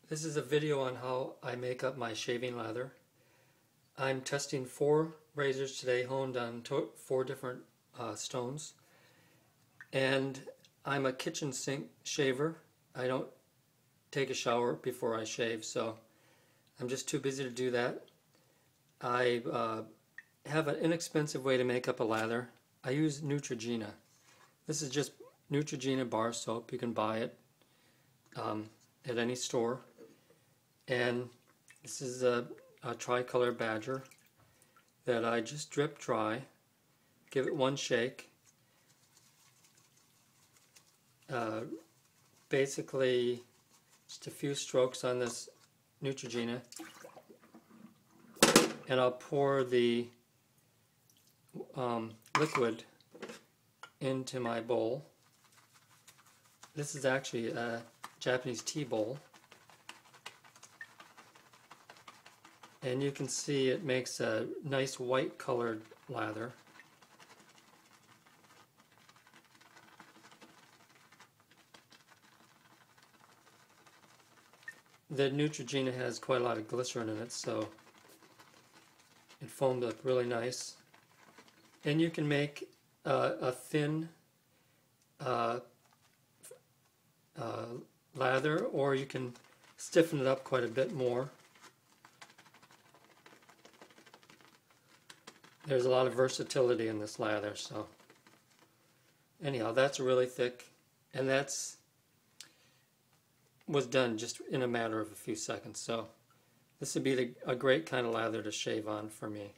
This is a video on how I make up my shaving lather. I'm testing 4 razors today, honed on 4 different stones. And I'm a kitchen sink shaver. I don't take a shower before I shave, so I'm just too busy to do that. I have an inexpensive way to make up a lather. I use Neutrogena. This is just Neutrogena bar soap. You can buy it at any store. And this is a tricolor badger that I just drip dry, give it one shake. Basically just a few strokes on this Neutrogena, and I'll pour the liquid into my bowl. This is actually a Japanese tea bowl. And you can see it makes a nice white colored lather. The Neutrogena has quite a lot of glycerin in it, so it foamed up really nice. And you can make a thin lather, or you can stiffen it up quite a bit more. There's a lot of versatility in this lather, so anyhow, that's really thick, and was done just in a matter of a few seconds. So this would be a great kind of lather to shave on for me.